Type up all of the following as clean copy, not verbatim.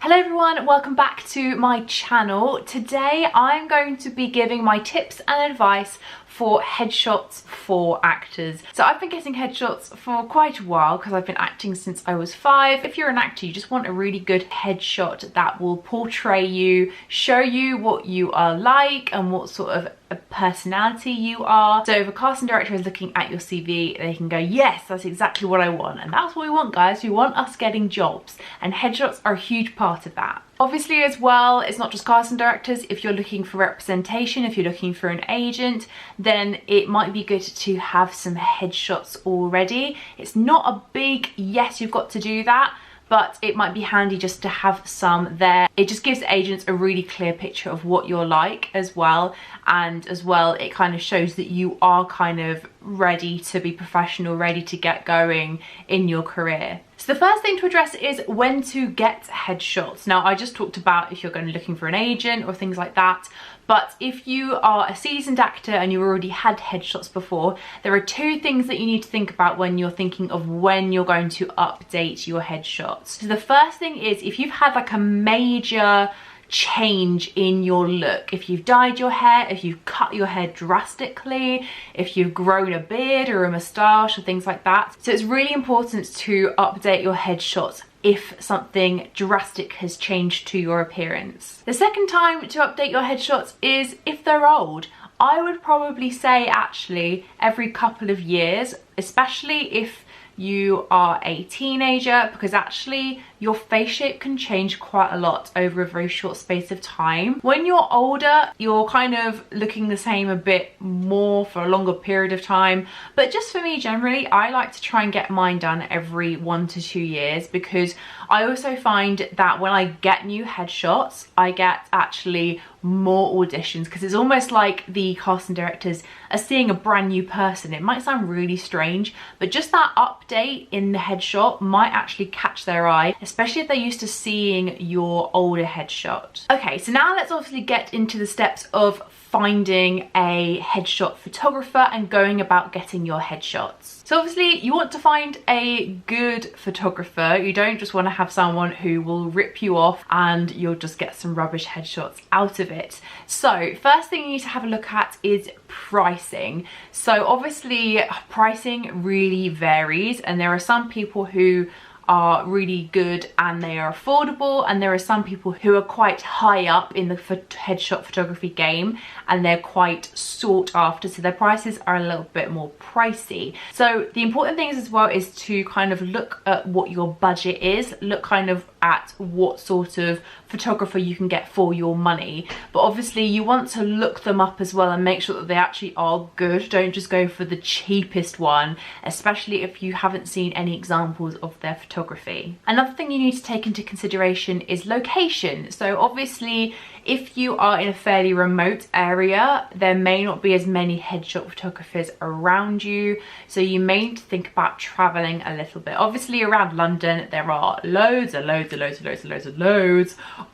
Hello everyone, welcome back to my channel. Today I'm going to be giving my tips and advice for headshots for actors. So I've been getting headshots for quite a while because I've been acting since I was 5. If you're an actor, you just want a really good headshot that will portray you, show you what you are like and what sort of a personality you are. So if a casting director is looking at your CV, they can go, yes, that's exactly what I want. And that's what we want, guys. We want us getting jobs, and headshots are a huge part of that. Obviously as well, it's not just casting directors. If you're looking for representation, if you're looking for an agent, then it might be good to have some headshots already. It's not a big yes, you've got to do that, but it might be handy just to have some there. It just gives agents a really clear picture of what you're like as well. And as well, it kind of shows that you are kind of ready to be professional, ready to get going in your career. So the first thing to address is when to get headshots. Now, I just talked about if you're going to be looking for an agent or things like that. But if you are a seasoned actor and you already had headshots before, there are 2 things that you need to think about when you're thinking of when you're going to update your headshots. So the first thing is if you've had like a major change in your look, if you've dyed your hair, if you've cut your hair drastically, if you've grown a beard or a moustache or things like that. So it's really important to update your headshots if something drastic has changed to your appearance. The second time to update your headshots is if they're old. I would probably say actually every couple of years, especially if you are a teenager, because actually your face shape can change quite a lot over a very short space of time. When you're older, you're kind of looking the same a bit more for a longer period of time. But just for me generally, I like to try and get mine done every 1 to 2 years, because I also find that when I get new headshots, I get actually more auditions, because it's almost like the casting directors are seeing a brand new person. It might sound really strange, but just that update in the headshot might actually catch their eye, especially if they're used to seeing your older headshot. Okay, so now let's obviously get into the steps of finding a headshot photographer and going about getting your headshots. So obviously you want to find a good photographer. You don't just want to have someone who will rip you off and you'll just get some rubbish headshots out of it. So first thing you need to have a look at is pricing. So obviously pricing really varies, and there are some people who are really good and they are affordable, and there are some people who are quite high up in the headshot photography game and they're quite sought after, so their prices are a little bit more pricey. So the important things as well is to kind of look at what your budget is, look kind of at what sort of photographer you can get for your money. But obviously you want to look them up as well and make sure that they actually are good. Don't just go for the cheapest one, especially if you haven't seen any examples of their photography. Another thing you need to take into consideration is location. So obviously if you are in a fairly remote area, there may not be as many headshot photographers around you, so you may need to think about traveling a little bit. Obviously around London there are loads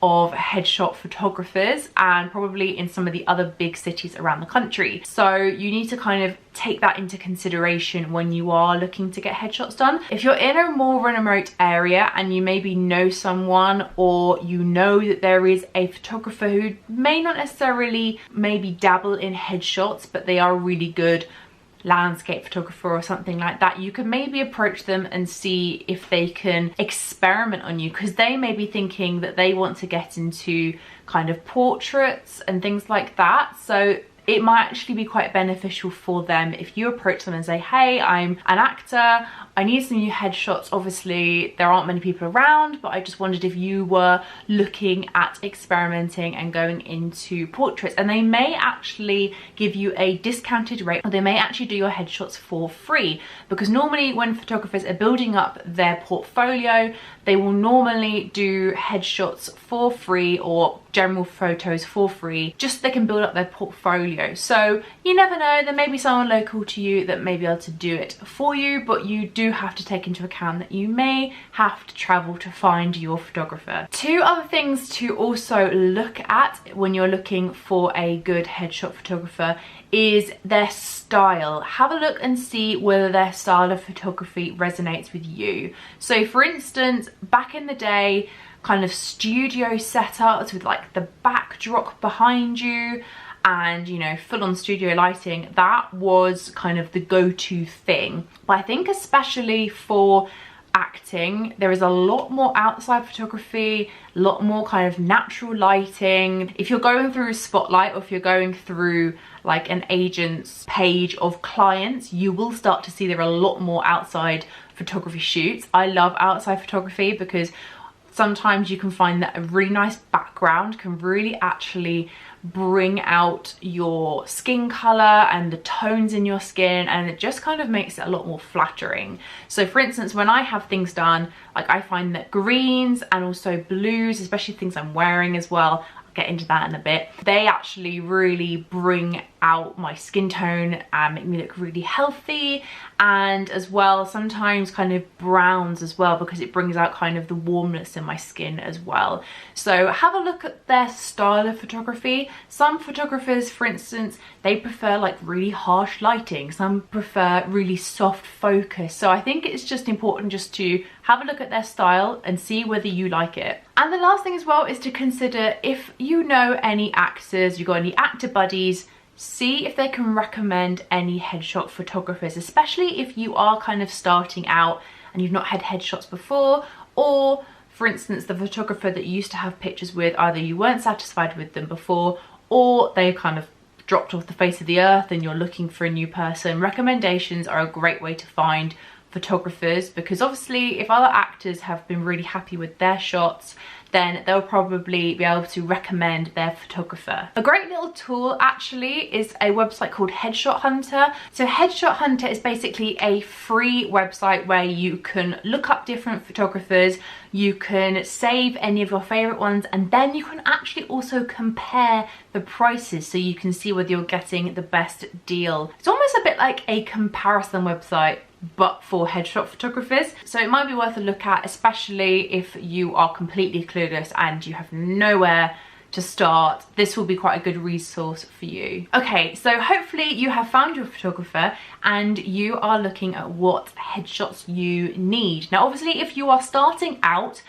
of headshot photographers, and probably in some of the other big cities around the country. So you need to kind of take that into consideration when you are looking to get headshots done. If you're in a more remote area and you maybe know someone, or you know that there is a photographer who may not necessarily maybe dabble in headshots, but they are really good landscape photographer or something like that, you could maybe approach them and see if they can experiment on you, because they may be thinking that they want to get into kind of portraits and things like that. So it might actually be quite beneficial for them if you approach them and say, hey, I'm an actor, I need some new headshots. Obviously there aren't many people around, but I just wondered if you were looking at experimenting and going into portraits. And they may actually give you a discounted rate, or they may actually do your headshots for free, because normally when photographers are building up their portfolio, they will normally do headshots for free or general photos for free, just so they can build up their portfolio. So you never know, there may be someone local to you that may be able to do it for you, but you do have to take into account that you may have to travel to find your photographer. 2 other things to also look at when you're looking for a good headshot photographer is their style. Have a look and see whether their style of photography resonates with you. So for instance, back in the day, kind of studio setups with like the backdrop behind you and, you know, full-on studio lighting, that was kind of the go-to thing. But I think especially for acting, there is a lot more outside photography, a lot more kind of natural lighting. If you're going through a spotlight, or if you're going through like an agent's page of clients, you will start to see there are a lot more outside photography shoots. I love outside photography because sometimes you can find that a really nice background can really actually bring out your skin color and the tones in your skin, and it just kind of makes it a lot more flattering. So for instance, when I have things done, like I find that greens and also blues, especially things I'm wearing as well, I'll get into that in a bit, they actually really bring out my skin tone and make me look really healthy. And as well, sometimes kind of browns as well, because it brings out kind of the warmness in my skin as well. So have a look at their style of photography. Some photographers, for instance, they prefer like really harsh lighting. Some prefer really soft focus. So I think it's just important just to have a look at their style and see whether you like it. And the last thing as well is to consider if you know any actors, you've got any actor buddies, see if they can recommend any headshot photographers, especially if you are kind of starting out and you've not had headshots before, or for instance the photographer that you used to have pictures with, either you weren't satisfied with them before or they kind of dropped off the face of the earth and you're looking for a new person. Recommendations are a great way to find photographers, because obviously if other actors have been really happy with their shots, then they'll probably be able to recommend their photographer. A great little tool actually is a website called Headshot Hunter. So Headshot Hunter is basically a free website where you can look up different photographers, you can save any of your favorite ones, and then you can actually also compare the prices so you can see whether you're getting the best deal. It's almost a bit like a comparison website, but for headshot photographers. So it might be worth a look at, especially if you are completely clueless and you have nowhere to start. This will be quite a good resource for you. Okay, so hopefully you have found your photographer and you are looking at what headshots you need. Now obviously if you are starting out,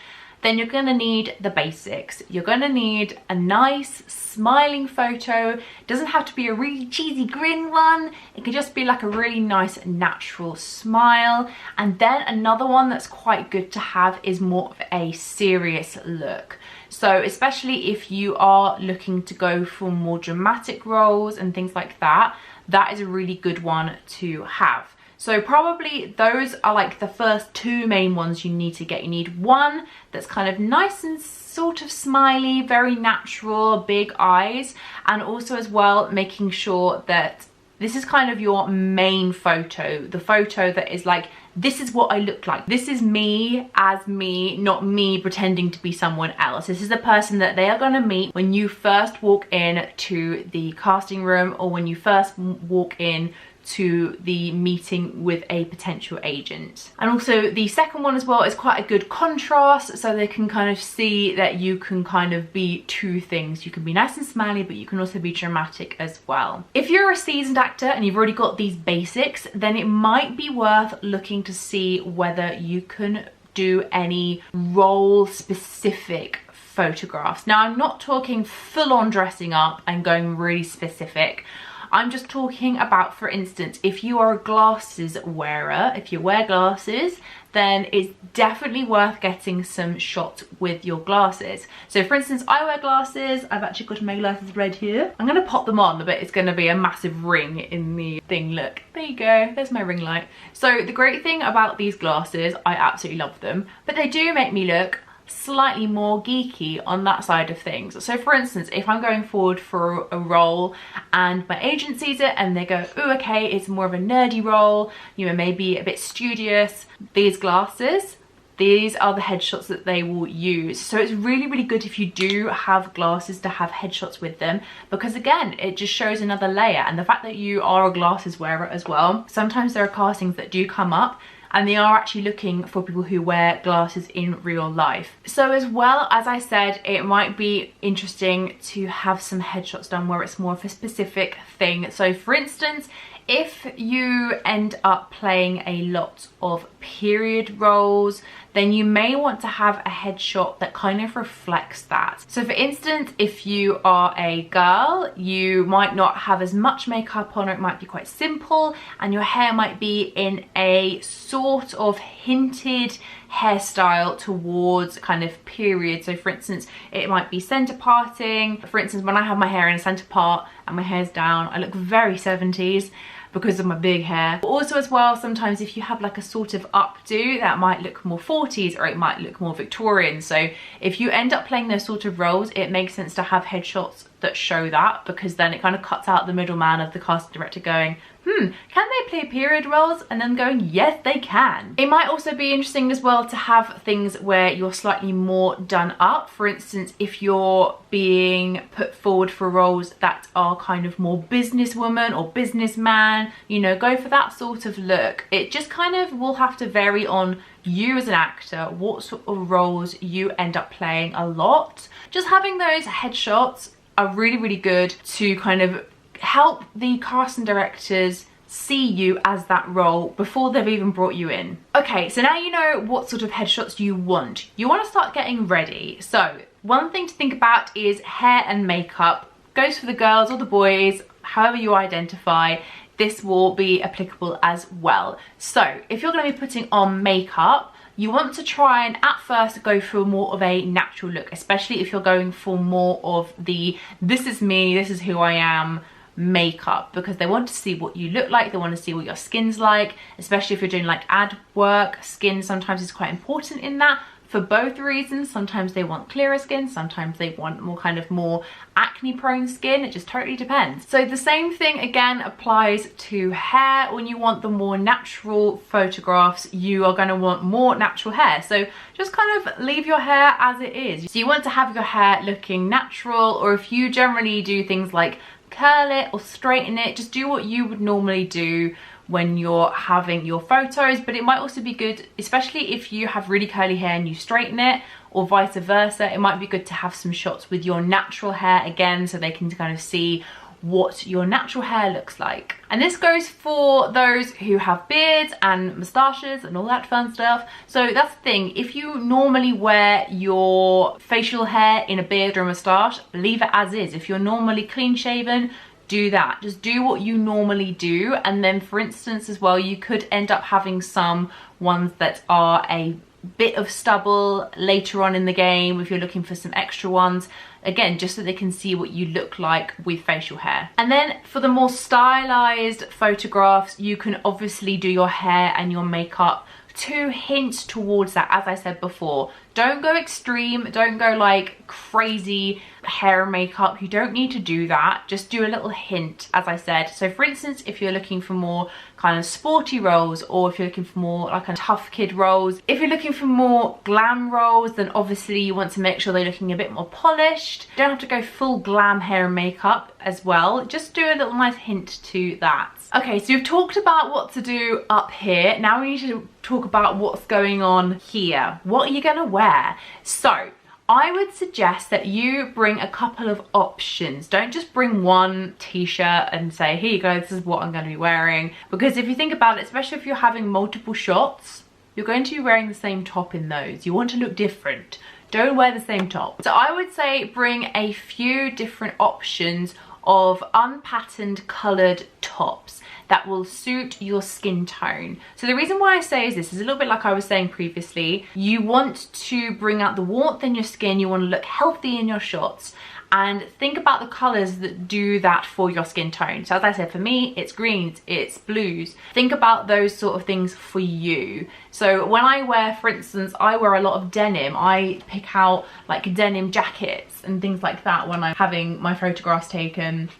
then you're gonna need the basics. You're gonna need a nice smiling photo. It doesn't have to be a really cheesy grin one. It can just be like a really nice natural smile. And then another one that's quite good to have is more of a serious look. So especially if you are looking to go for more dramatic roles and things like that, that is a really good one to have. So probably those are like the first two main ones you need to get. You need one that's kind of nice and sort of smiley, very natural, big eyes, and also as well making sure that this is kind of your main photo, the photo that is like, this is what I look like. This is me as me, not me pretending to be someone else. This is the person that they are gonna meet when you first walk in to the casting room, or when you first walk in to the meeting with a potential agent. And also the second one as well is quite a good contrast, so they can kind of see that you can kind of be two things. You can be nice and smiley, but you can also be dramatic as well. If you're a seasoned actor and you've already got these basics, then it might be worth looking to see whether you can do any role specific photographs. Now I'm not talking full on dressing up and going really specific. I'm just talking about, for instance, if you are a glasses wearer, if you wear glasses, then it's definitely worth getting some shots with your glasses. So for instance, I wear glasses. I've actually got my glasses red here. I'm gonna pop them on, but it's gonna be a massive ring in the thing. Look, there you go, there's my ring light. So the great thing about these glasses, I absolutely love them, but they do make me look slightly more geeky on that side of things. So for instance, if I'm going forward for a role and my agent sees it and they go, oh okay, it's more of a nerdy role, you know, maybe a bit studious, these glasses, these are the headshots that they will use. So it's really, really good if you do have glasses to have headshots with them, because again, it just shows another layer. And the fact that you are a glasses wearer as well, sometimes there are castings that do come up and they are actually looking for people who wear glasses in real life. So as well, as I said, it might be interesting to have some headshots done where it's more of a specific thing. So for instance, if you end up playing a lot of period roles, then you may want to have a headshot that kind of reflects that. So for instance, if you are a girl, you might not have as much makeup on, or it might be quite simple, and your hair might be in a sort of hinted hairstyle towards kind of period. So for instance, it might be center parting. For instance, when I have my hair in a center part and my hair's down, I look very 70s because of my big hair. Also as well, sometimes if you have like a sort of updo, that might look more 40s, or it might look more Victorian. So if you end up playing those sort of roles, it makes sense to have headshots that show that, because then it kind of cuts out the middleman of the casting director going, can they play period roles? And then going, yes, they can. It might also be interesting as well to have things where you're slightly more done up. For instance, if you're being put forward for roles that are kind of more businesswoman or businessman, you know, go for that sort of look. It just kind of will have to vary on you as an actor, what sort of roles you end up playing a lot. Just having those headshots are really, really good to kind of help the casting directors see you as that role before they've even brought you in. Okay, so now you know what sort of headshots you want. You want to start getting ready. So one thing to think about is hair and makeup. Goes for the girls or the boys, however you identify. This will be applicable as well. So if you're going to be putting on makeup, you want to try and at first go for more of a natural look, especially if you're going for more of the this is me, this is who I am makeup, because they want to see what you look like, they want to see what your skin's like, especially if you're doing like ad work. Skin sometimes is quite important in that, for both reasons. Sometimes they want clearer skin, sometimes they want more kind of more acne prone skin. It just totally depends. So the same thing again applies to hair. When you want the more natural photographs, you are going to want more natural hair. So just kind of leave your hair as it is. So you want to have your hair looking natural, or if you generally do things like curl it or straighten it, just do what you would normally do when you're having your photos. But it might also be good, especially if you have really curly hair and you straighten it, or vice versa, it might be good to have some shots with your natural hair again, so they can kind of see what your natural hair looks like. And this goes for those who have beards and moustaches and all that fun stuff. So that's the thing, if you normally wear your facial hair in a beard or a moustache, leave it as is. If you're normally clean shaven, do that. Just do what you normally do. And then for instance as well, you could end up having some ones that are a bit of stubble later on in the game if you're looking for some extra ones, again just so they can see what you look like with facial hair. And then for the more stylized photographs, you can obviously do your hair and your makeup to hint towards that. As I said before, don't go extreme, don't go like crazy hair and makeup. You don't need to do that. Just do a little hint, as I said. So for instance, if you're looking for more kind of sporty roles, or if you're looking for more like a tough kid roles, if you're looking for more glam roles, then obviously you want to make sure they're looking a bit more polished. You don't have to go full glam hair and makeup as well. Just do a little nice hint to that. Okay, so we've talked about what to do up here. Now we need to talk about what's going on here. What are you gonna wear? So I would suggest that you bring a couple of options. Don't just bring one t-shirt and say, here you go, this is what I'm going to be wearing. Because if you think about it, especially if you're having multiple shots, you're going to be wearing the same top in those. You want to look different. Don't wear the same top. So I would say bring a few different options of unpatterned coloured tops that will suit your skin tone. So the reason why I say is this is a little bit like I was saying previously. You want to bring out the warmth in your skin, you want to look healthy in your shots, and think about the colours that do that for your skin tone. So as I said, for me, it's greens, it's blues. Think about those sort of things for you. So when I wear, for instance, I wear a lot of denim. I pick out like denim jackets and things like that when I'm having my photographs taken.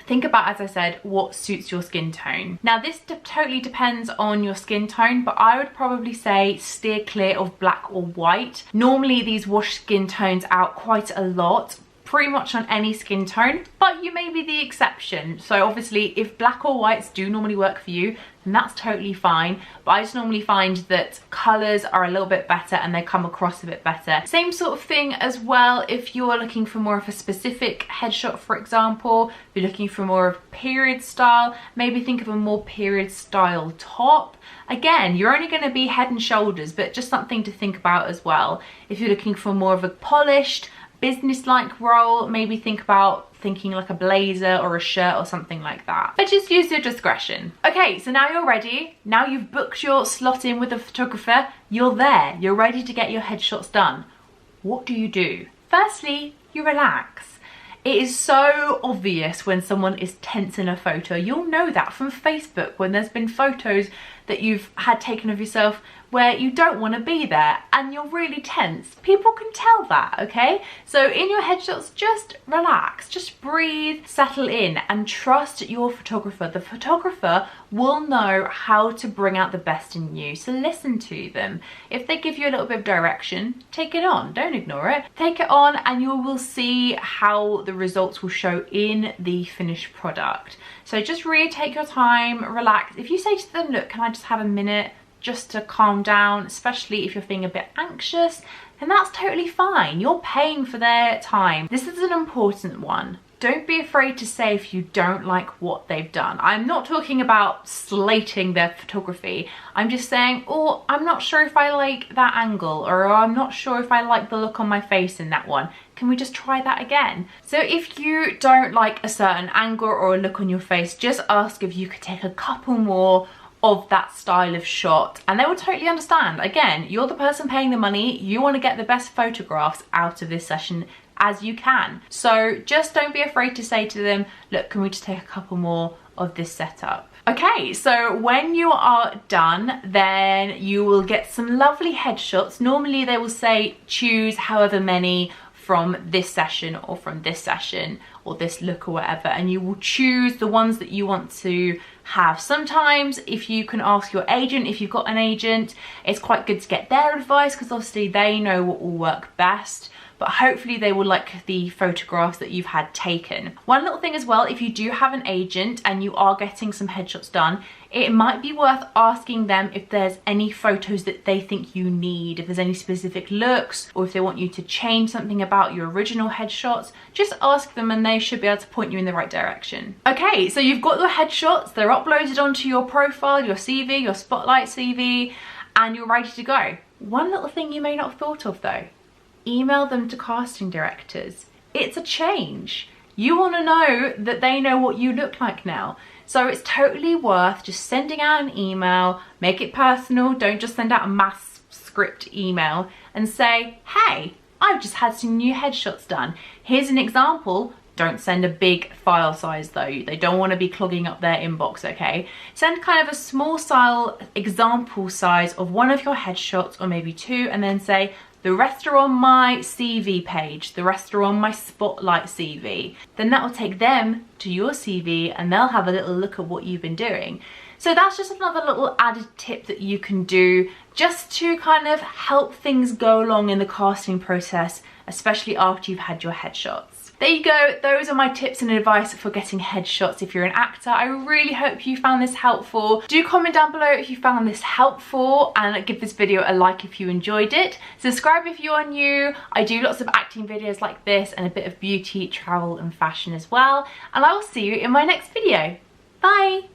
Think about, as I said, what suits your skin tone. Now this totally depends on your skin tone, but I would probably say steer clear of black or white. Normally these wash skin tones out quite a lot. pretty much on any skin tone, but you may be the exception. So obviously if black or whites do normally work for you, then that's totally fine. But I just normally find that colours are a little bit better and they come across a bit better. Same sort of thing as well if you're looking for more of a specific headshot, for example. If you're looking for more of period style, maybe think of a more period style top. Again, you're only going to be head and shoulders, but just something to think about as well. If you're looking for more of a polished, business-like role, maybe think about thinking like a blazer or a shirt or something like that. But just use your discretion. Okay, so now you're ready. Now you've booked your slot in with a photographer. You're there. You're ready to get your headshots done. What do you do? Firstly, you relax. It is so obvious when someone is tense in a photo. You'll know that from Facebook when there's been photos that you've had taken of yourself where you don't want to be there and you're really tense. People can tell that, okay? So in your headshots, just relax, just breathe, settle in and trust your photographer. The photographer will know how to bring out the best in you, so listen to them. If they give you a little bit of direction, take it on, don't ignore it. Take it on and you will see how the results will show in the finished product. So just really take your time, relax. If you say to them, look, can I just have a minute just to calm down, especially if you're feeling a bit anxious, then that's totally fine. You're paying for their time. This is an important one. Don't be afraid to say if you don't like what they've done. I'm not talking about slating their photography. I'm just saying, oh, I'm not sure if I like that angle, or I'm not sure if I like the look on my face in that one. Can we just try that again? So if you don't like a certain angle or a look on your face, just ask if you could take a couple more of that style of shot and they will totally understand. Again, you're the person paying the money. You want to get the best photographs out of this session as you can. So just don't be afraid to say to them, look, can we just take a couple more of this setup? Okay, so when you are done, then you will get some lovely headshots. Normally they will say choose however many from this session or from this session or this look or whatever, and you will choose the ones that you want to have. Sometimes if you can ask your agent, if you've got an agent, it's quite good to get their advice because obviously they know what will work best, but hopefully they will like the photographs that you've had taken. One little thing as well, if you do have an agent and you are getting some headshots done, it might be worth asking them if there's any photos that they think you need, if there's any specific looks, or if they want you to change something about your original headshots. Just ask them and they should be able to point you in the right direction. Okay, so you've got your headshots, they're uploaded onto your profile, your CV, your Spotlight CV, and you're ready to go. One little thing you may not have thought of though, email them to casting directors. It's a change. You want to know that they know what you look like now. So it's totally worth just sending out an email, make it personal, don't just send out a mass script email and say, hey, I've just had some new headshots done. Here's an example. Don't send a big file size though. They don't want to be clogging up their inbox, okay? Send kind of a small style example size of one of your headshots or maybe two, and then say, the rest are on my CV page, the rest are on my Spotlight CV. Then that will take them to your CV and they'll have a little look at what you've been doing. So that's just another little added tip that you can do just to kind of help things go along in the casting process, especially after you've had your headshots. There you go, those are my tips and advice for getting headshots if you're an actor. I really hope you found this helpful. Do comment down below if you found this helpful and give this video a like if you enjoyed it. Subscribe if you are new. I do lots of acting videos like this and a bit of beauty, travel and fashion as well. And I will see you in my next video. Bye!